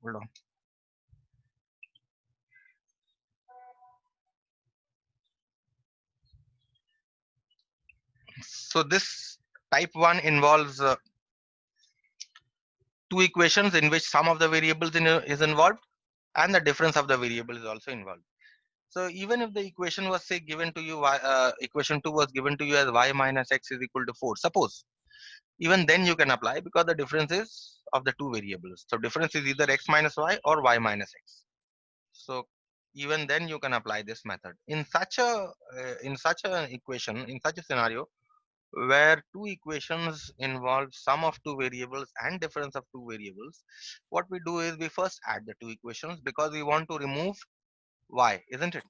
Hold on. So this type 1 involves two equations in which sum of the variables is involved and the difference of the variable is also involved. So even if the equation was say given to you, equation 2 was given to you as y minus x is equal to 4, suppose, even then you can apply because the difference is of the two variables. So difference is either x minus y or y minus x. So even then you can apply this method in such an equation, in such a scenario where two equations involve sum of two variables and difference of two variables. What we do is we first add the two equations because we want to remove y, isn't it?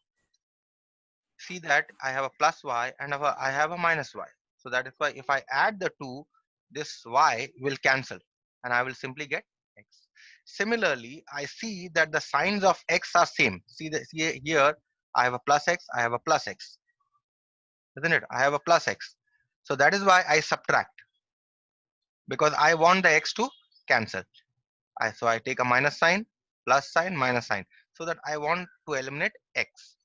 See that I have a plus y and I have a minus y. So that is why if I add the two, this y will cancel and I will simply get x. Similarly, I see that the signs of x are same. See here, I have a plus x, I have a plus x, isn't it? I have a plus x. So that is why I subtract because I want the x to cancel. So I take a minus sign, plus sign, minus sign, so that I want to eliminate x.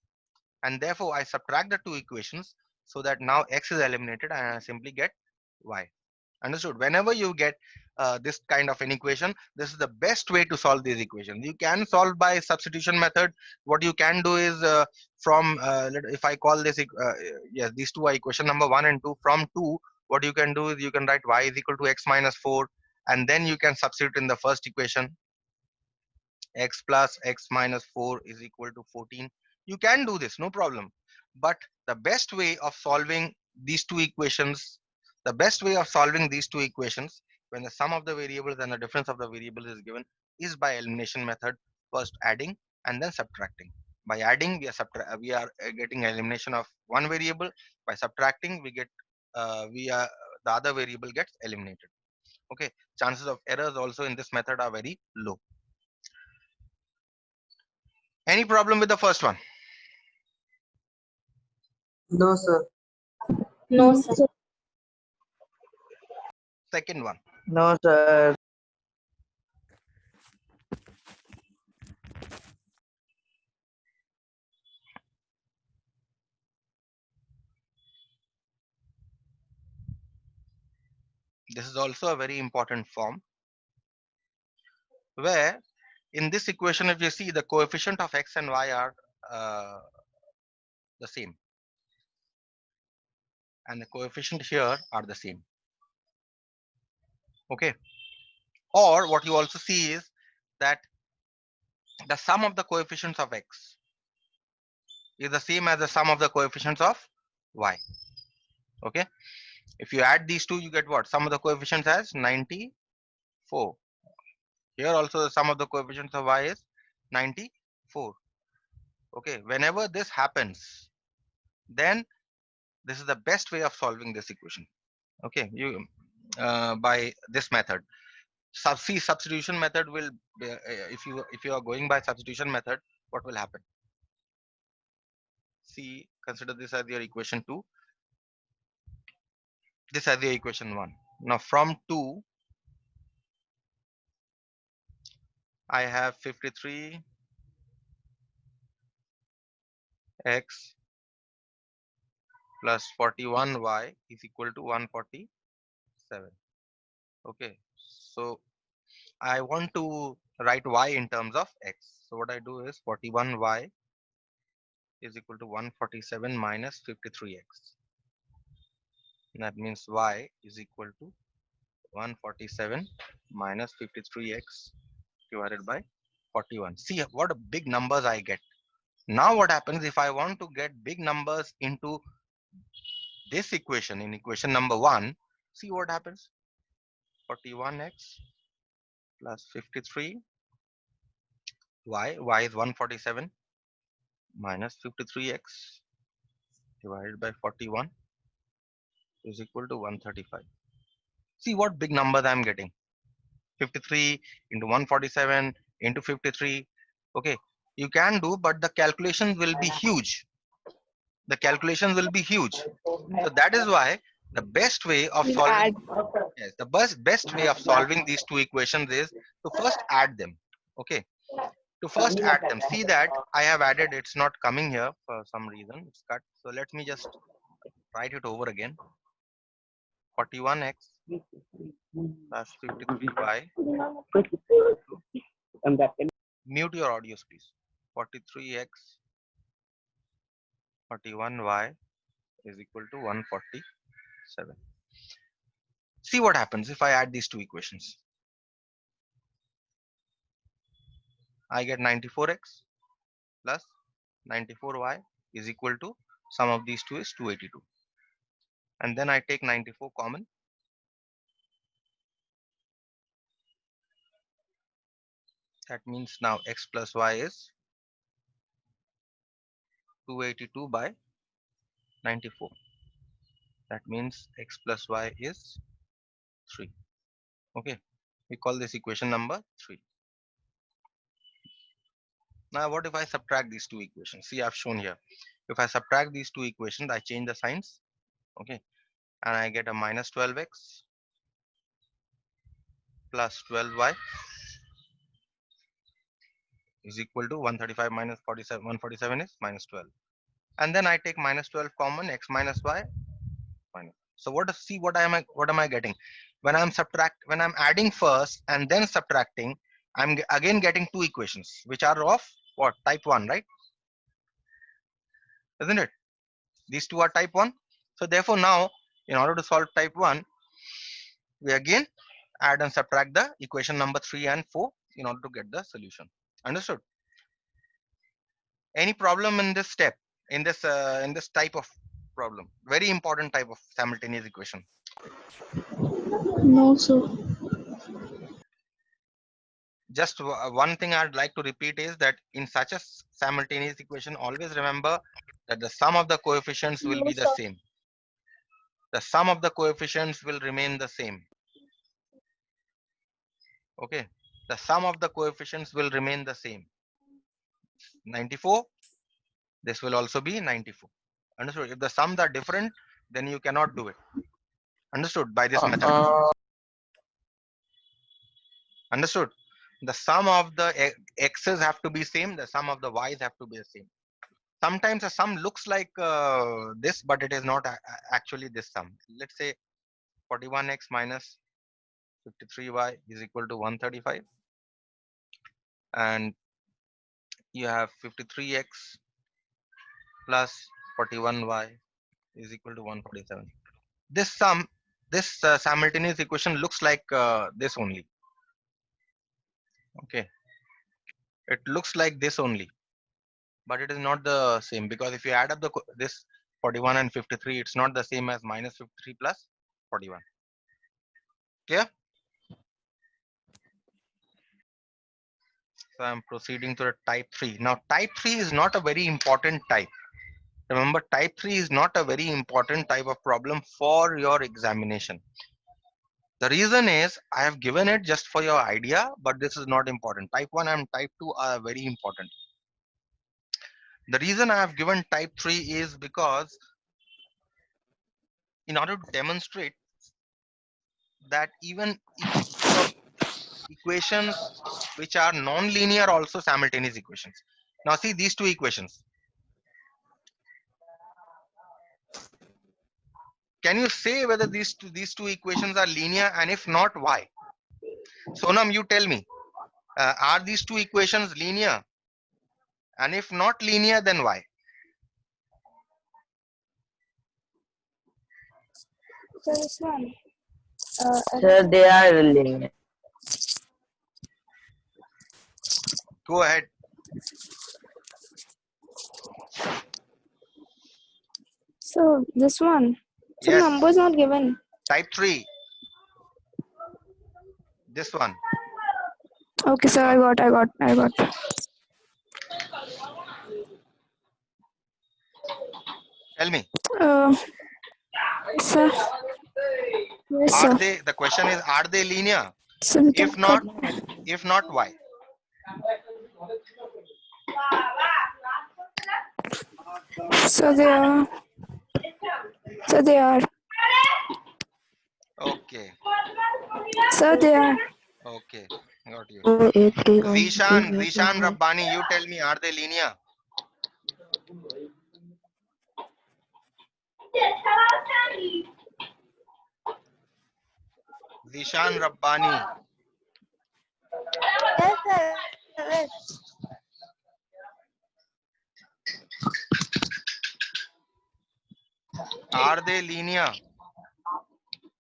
And therefore I subtract the two equations so that now x is eliminated and I simply get y. Understood? Whenever you get this kind of an equation, this is the best way to solve these equations. You can solve by substitution method. What you can do is if I call this yes, these two are equation number 1 and 2. From 2, what you can do is you can write y is equal to x minus 4, and then you can substitute in the first equation x plus x minus 4 is equal to 14. You can do this, no problem. But the best way of solving these two equations, the best way of solving these two equations when the sum of the variables and the difference of the variables is given is by elimination method, first adding and then subtracting. By adding, we are getting elimination of one variable. By subtracting, we are the other variable gets eliminated. Okay, chances of errors also in this method are very low. Any problem with the first one? No, sir. No, sir. Second one. No, sir. This is also a very important form where in this equation, if you see the coefficient of x and y are uh, the same, and the coefficient here are the same. Okay. Or what you also see is that the sum of the coefficients of x is the same as the sum of the coefficients of y. Okay. If you add these two, you get what? Sum of the coefficients as 94. Here also the sum of the coefficients of y is 94. Okay. Whenever this happens, then this is the best way of solving this equation. Okay, you by this method. Substitution method will be, if you are going by substitution method, what will happen? See, consider this as your equation 2, this as your equation 1. Now from 2 I have 53 x plus 41 y is equal to 147. Okay, so I want to write y in terms of x. So what I do is 41y is equal to 147 minus 53x. That means y is equal to 147 minus 53x divided by 41. See what big numbers I get. Now what happens if I want to get big numbers into this equation, in equation number 1, see what happens. 41x plus 53 y is 147 minus 53x divided by 41 is equal to 135. See what big numbers I'm getting. 53 into 147 into 53. Okay, you can do, but the calculations will be huge. The calculations will be huge. So that is why the best way of We'll solving, add. yes, the best way of solving these two equations is to first add them. Okay. To first add them, see that I have added, it's not coming here for some reason, it's cut. So let me just write it over again. 41x plus 53y. Mute your audios, please. 43x 41y is equal to 147. See what happens if I add these two equations. I get 94x plus 94y is equal to sum of these two is 282. And then I take 94 common. That means now x plus y is 282 by 94. That means x plus y is 3. Okay. We call this equation number 3. Now what if I subtract these two equations? See, I've shown here. If I subtract these two equations, I change the signs. Okay. And I get a minus 12x plus 12y is equal to 135 minus 47. 147 is minus 12. And then I take minus 12 common, x minus y minus. So what am I getting? When I'm adding first and then subtracting, I'm again getting two equations which are of what? Type 1, right? Isn't it? These two are type 1. So therefore now, in order to solve type 1, we again add and subtract the equation number 3 and 4 in order to get the solution. Understood? Any problem in this step, in this type of problem? Very important type of simultaneous equation. No, sir. Just one thing I'd like to repeat is that in such a simultaneous equation, always remember that the sum of the coefficients will No, be the sir. same. The sum of the coefficients will remain the same. Okay. The sum of the coefficients will remain the same. 94. This will also be 94. Understood? If the sums are different, then you cannot do it. Understood? By this method. Understood? The sum of the x's have to be same. The sum of the y's have to be the same. Sometimes a sum looks like this, but it is not actually this sum. Let's say 41x minus 53y is equal to 135. And you have 53x plus 41y is equal to 147. This sum, this simultaneous equation looks like this only. Okay. It looks like this only, but it is not the same, because if you add up this 41 and 53, it's not the same as minus 53 plus 41. Clear? So I'm proceeding to the type 3. Now type 3 is not a very important type. Remember, type 3 is not a very important type of problem for your examination. The reason is I have given it just for your idea, but this is not important. Type 1 and type 2 are very important. The reason I have given type 3 is because in order to demonstrate that even equations which are non-linear also simultaneous equations. Now see these two equations. Can you say whether these two equations are linear, and if not, why? Sonam, you tell me. Are these two equations linear? And if not linear, then why? So this one. Sir, they are linear. Go ahead. So this one. So Yes. numbers not given. Type 3. This one. Okay, sir. I got. Tell me. Sir. Yes, Are sir. they? The question is, are they linear? So we can If not, why? So they are. So they are. Okay. So they are. Okay. Got you. 2, 8, 3, 1, Zishan Rabbani, you tell me, are they linear? Zishan Rabbani, Yes, sir. Yes. are they linear?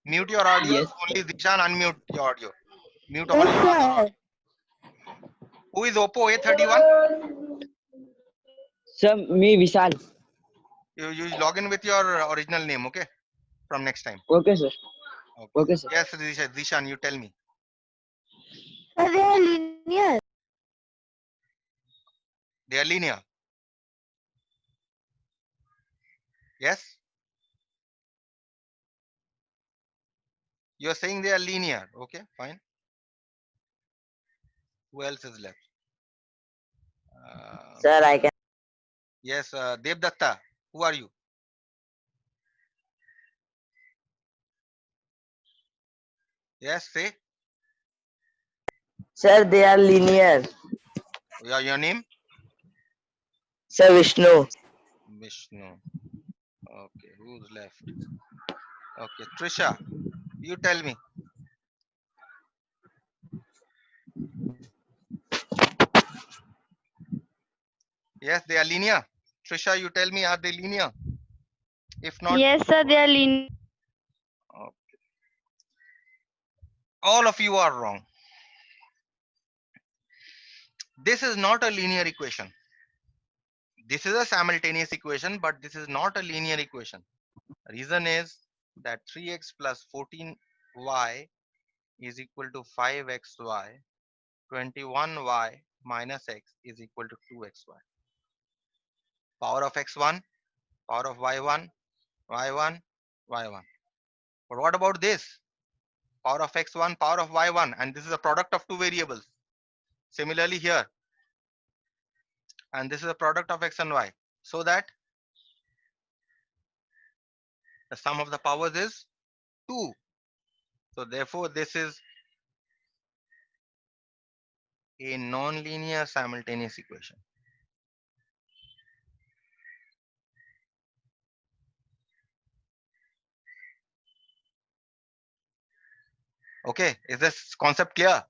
Mute your audio. Yes, Only Zishan, unmute your audio. Mute all Yes, your other sir. audio. Who is Oppo A31? sir. Me Vishal. You log in with your original name, okay? From next time. Okay, sir. Okay. Okay, sir. Yes, Zishan, you tell me. Sir, they are linear. They are linear. Yes? You are saying they are linear. Okay, fine. Who else is left? Sir, I can. Yes, Devdatta. Who are you? Yes, say. Sir, they are linear. Your name? Sir, Vishnu. Vishnu. Okay, who's left? Okay, Trisha, you tell me. Yes, they are linear. Trisha, you tell me, are they linear? If not, Yes, sir, they are linear. okay. All of you are wrong. This is not a linear equation. This is a simultaneous equation, but this is not a linear equation. Reason is that 3x plus 14y is equal to 5xy, 21y minus x is equal to 2xy. Power of x1, power of y1, y1, y1. But what about this? Power of x1, power of y1, and this is a product of two variables. Similarly here, and this is a product of x and y. So that the sum of the powers is 2. So therefore, this is a non-linear simultaneous equation. Okay, is this concept clear?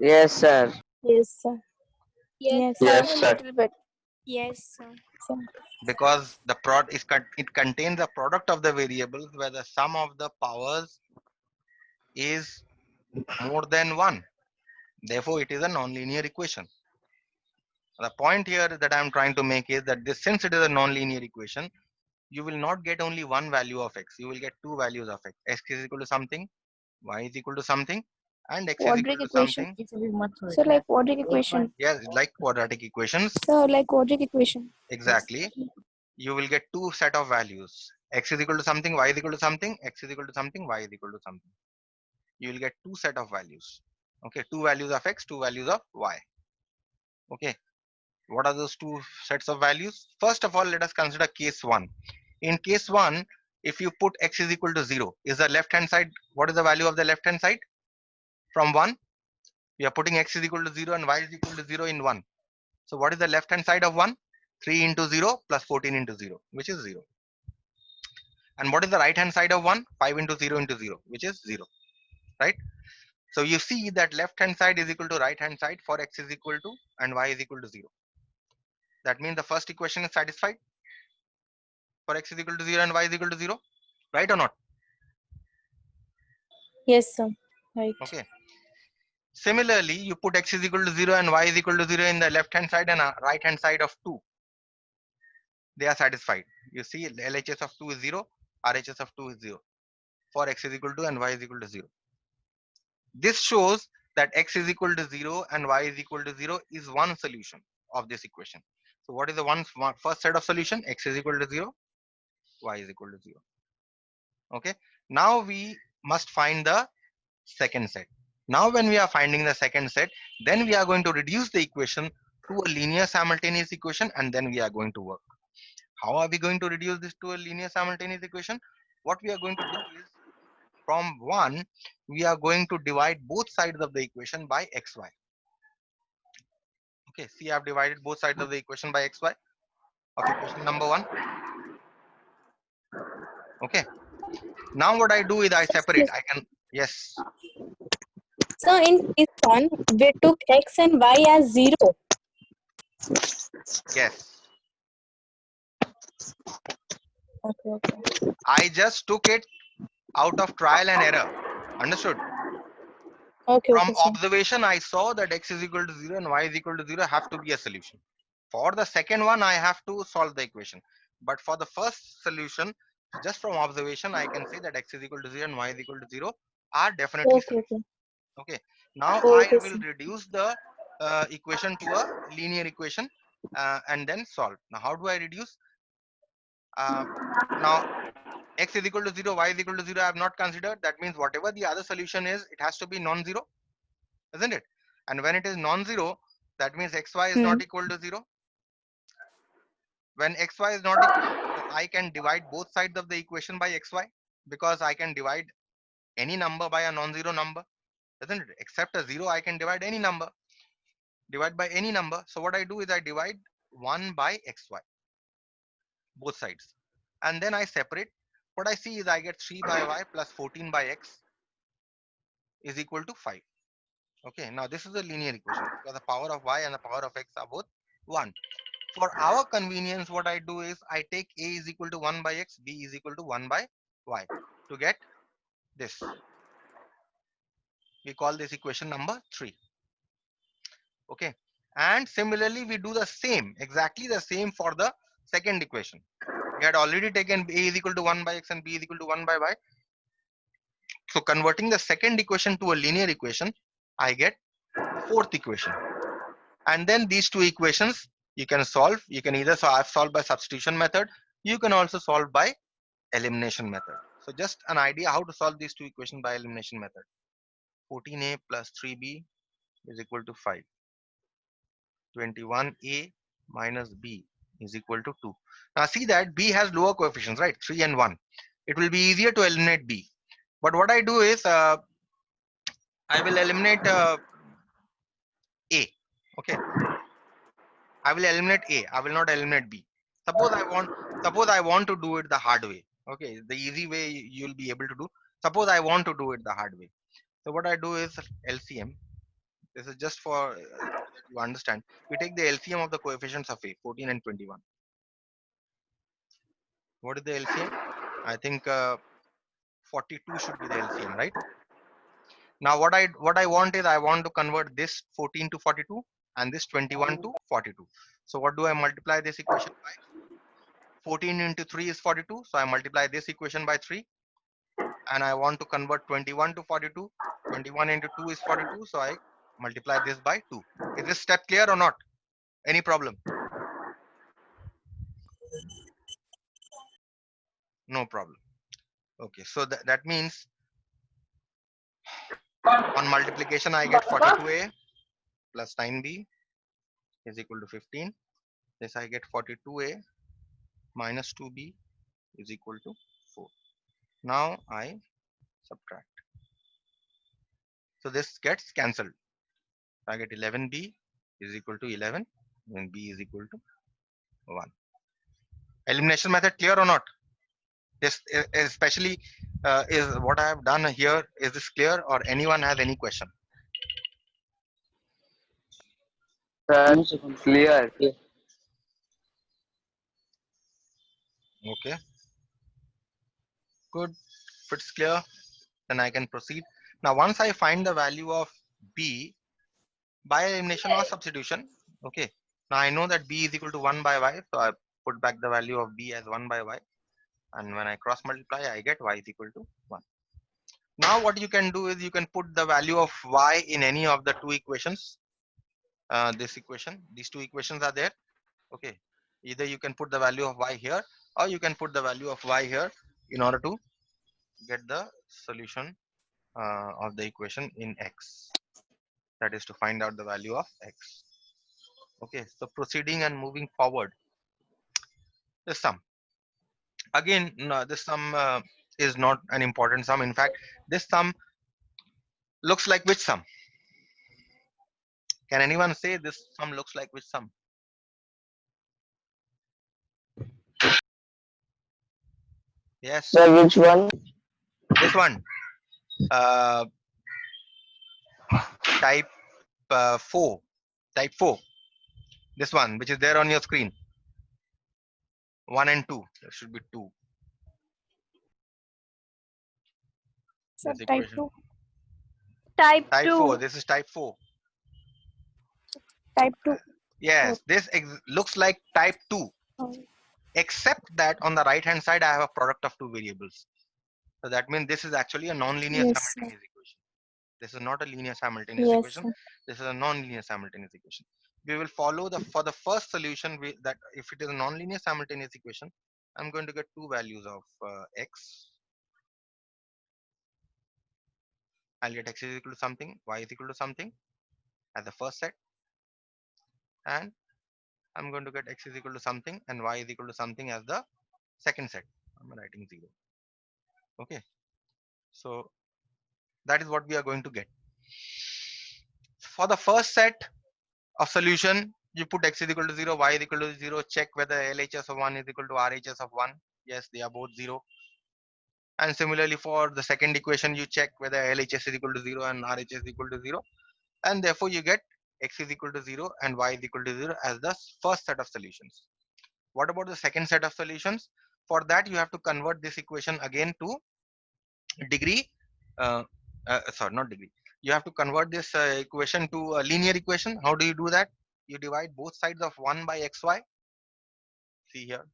Yes, sir. Yes, sir. Yes, Yes, sir. A sir. little bit. Yes, sir. Because the it contains the product of the variables where the sum of the powers is more than 1. Therefore, it is a non-linear equation. The point here that I am trying to make is that this, since it is a non-linear equation, you will not get only one value of x. You will get two values of x. X is equal to something, y is equal to something, and x is equal Quadratic to equation. something. So like quadratic equation. Yes, like quadratic equations. So like quadratic equation. Exactly. You will get two set of values. X is equal to something, y is equal to something, x is equal to something, y is equal to something. You will get two set of values. Okay, two values of x, two values of y. Okay, what are those two sets of values? First of all, let us consider case 1. In case 1, if you put x is equal to 0, is the left hand side, what is the value of the left hand side? From 1, we are putting x is equal to 0 and y is equal to 0 in 1. So what is the left hand side of 1? 3 into 0 plus 14 into 0, which is 0. And what is the right hand side of 1? 5 into 0 into 0, which is 0, right? So you see that left hand side is equal to right hand side for x is equal to and y is equal to 0. That means the first equation is satisfied for x is equal to 0 and y is equal to 0, right or not? Yes, sir. Right. Okay. Similarly, you put x is equal to 0 and y is equal to 0 in the left hand side and right hand side of 2. They are satisfied. You see LHS of 2 is 0, RHS of 2 is 0 for x is equal to and y is equal to 0. This shows that x is equal to 0 and y is equal to 0 is one solution of this equation. So what is the first set of solution? X is equal to 0, y is equal to 0. Okay. Now we must find the second set. Now when we are finding the second set, then we are going to reduce the equation to a linear simultaneous equation and then we are going to work. How are we going to reduce this to a linear simultaneous equation? What we are going to do is from 1, we are going to divide both sides of the equation by xy. Okay, see, I've divided both sides of the equation by xy of equation number 1. Okay, now what I do is I separate. I can, yes, So in this one, we took x and y as 0. yes. Okay, okay. I just took it out of trial and error. Understood? Okay, From okay, sir. observation, I saw that x is equal to 0 and y is equal to 0 have to be a solution. For the second one, I have to solve the equation. But for the first solution, just from observation, I can say that x is equal to 0 and y is equal to 0 are definitely Okay, solutions. okay. Okay. Now I Okay, will sir. reduce the equation to a linear equation and then solve. Now, how do I reduce? Uh, now, x is equal to 0, y is equal to 0, I have not considered. That means whatever the other solution is, it has to be non-zero, isn't it? And when it is non-zero, that means xy is Hmm. not equal to 0. When xy is not equal, then I can divide both sides of the equation by xy, because I can divide any number by a non-zero number, isn't it? Except a 0, I can divide any number. Divide by any number. So what I do is I divide 1 by xy, both sides. And then I separate. What I see is I get 3 by y plus 14 by x is equal to 5. Okay, now this is a linear equation because the power of y and the power of x are both 1. For our convenience, what I do is I take a is equal to 1 by x, b is equal to 1 by y to get this. We call this equation number 3. Okay, and similarly we do the same, exactly the same for the second equation. We had already taken a is equal to 1 by x and b is equal to 1 by y. So converting the second equation to a linear equation, I get fourth equation. And then these two equations you can solve. You can either solve by substitution method. You can also solve by elimination method. So just an idea how to solve these two equations by elimination method. 14a plus 3b is equal to 5. 21a minus b is equal to 2. Now see that b has lower coefficients, right? 3 and 1. It will be easier to eliminate b. But what I do is I will eliminate a. Okay, I will eliminate a. I will not eliminate b. Suppose I want to do it the hard way. Okay, the easy way you'll be able to do. Suppose I want to do it the hard way. So what I do is LCM. This is just for you understand. We take the LCM of the coefficients of a, 14 and 21. What is the LCM? I think 42 should be the LCM, right? Now what I want is I want to convert this 14 to 42 and this 21 to 42. So what do I multiply this equation by? 14 into 3 is 42. So I multiply this equation by 3. And I want to convert 21 to 42. 21 into 2 is 42. So I multiply this by 2. Is this step clear or not? Any problem? No problem. Okay, so that means on multiplication I get 42a plus 9b is equal to 15. This I get 42a minus 2b is equal to 4. Now I subtract. So this gets cancelled. I get 11b is equal to 11 and b is equal to 1. Elimination method clear or not? This especially is what I have done here. Is this clear or anyone has any question? Sir, clear. Okay, good. If it's clear, then I can proceed. Now once I find the value of b by elimination or substitution, okay, now I know that b is equal to 1 by y, so I put back the value of b as 1 by y, and when I cross multiply I get y is equal to 1. Now what you can do is you can put the value of y in any of the two equations. This equation, these two equations are there. Okay, either you can put the value of y here or you can put the value of y here in order to get the solution of the equation in x, that is to find out the value of x. Okay, so proceeding and moving forward, this sum again, this sum is not an important sum. In fact, this sum looks like which sum? Can anyone say this sum looks like which sum? Yes, Sir, which one? this one. Uh, type 4. Type 4. This one, which is there on your screen. 1 and 2. There should be 2. Sir, This type equation. 2. Type Type 2. 4. This is type 4. Type 2. Yes, this looks like type 2, except that on the right hand side I have a product of two variables. So that means this is actually a non-linear Yes, sir. simultaneous equation. This is not a linear simultaneous Yes, equation. sir. This is a non-linear simultaneous equation. We will follow for the first solution that if it is a non-linear simultaneous equation, I'm going to get two values of x. I'll get x is equal to something, y is equal to something as the first set, and I'm going to get x is equal to something and y is equal to something as the second set. I'm writing 0. Okay, so that is what we are going to get. For the first set of solution, you put x is equal to 0, y is equal to 0, check whether LHS of 1 is equal to RHS of 1. Yes, they are both 0. And similarly for the second equation, you check whether LHS is equal to 0 and RHS is equal to 0. And therefore you get x is equal to 0 and y is equal to 0 as the first set of solutions. What about the second set of solutions? For that you have to convert this equation again to degree. Sorry, not degree. You have to convert this equation to a linear equation. How do you do that? You divide both sides of 1 by xy. See here,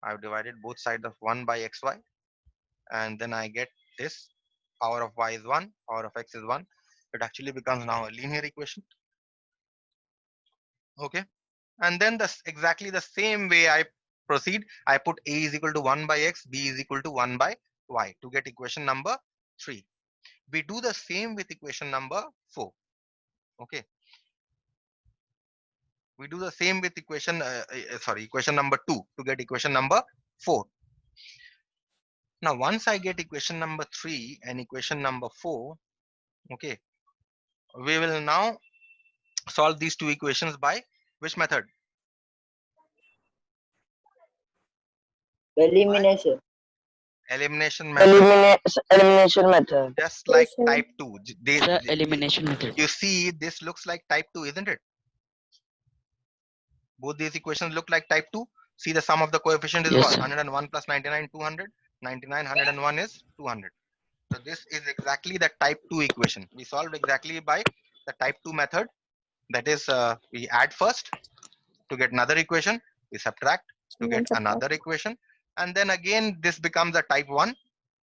I've divided both sides of 1 by xy, and then I get this. Power of y is 1, power of x is 1. It actually becomes now a linear equation. Okay, and then exactly the same way I proceed. I put a is equal to 1 by x, b is equal to 1 by y to get equation number 3. We do the same with equation number 4. Okay, we do the same with equation equation number 2 to get equation number 4. Now once I get equation number 3 and equation number 4, okay, we will now solve these two equations by which method? Elimination. Elimination method. Elimination method. Just like Yes, sir. type 2. Sir, elimination method. You see, this looks like type 2, isn't it? Both these equations look like type 2. See, the sum of the coefficient is Yes, what? sir. 101 plus 99, 200. 99, 101 is 200. So this is exactly the type 2 equation. We solved exactly by the type 2 method. That is, we add first to get another equation. We subtract to get another equation. And then again, this becomes a type 1.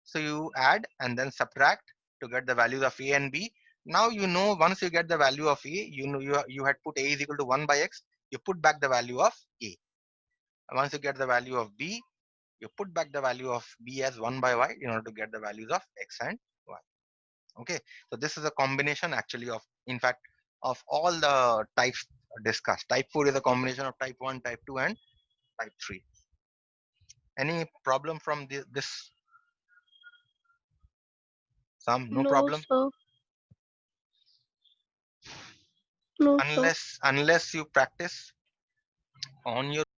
So you add and then subtract to get the values of a and b. Now you know, once you get the value of a, you know you had put a is equal to 1 by x. You put back the value of a. Once you get the value of b, you put back the value of b as 1 by y in order to get the values of x and y. Okay, so this is a combination actually of, in fact, of all the types discussed. Type 4 is a combination of type 1, type 2 and type 3. Any problem from this? No problem. Sir. No, sir. Unless you practice on your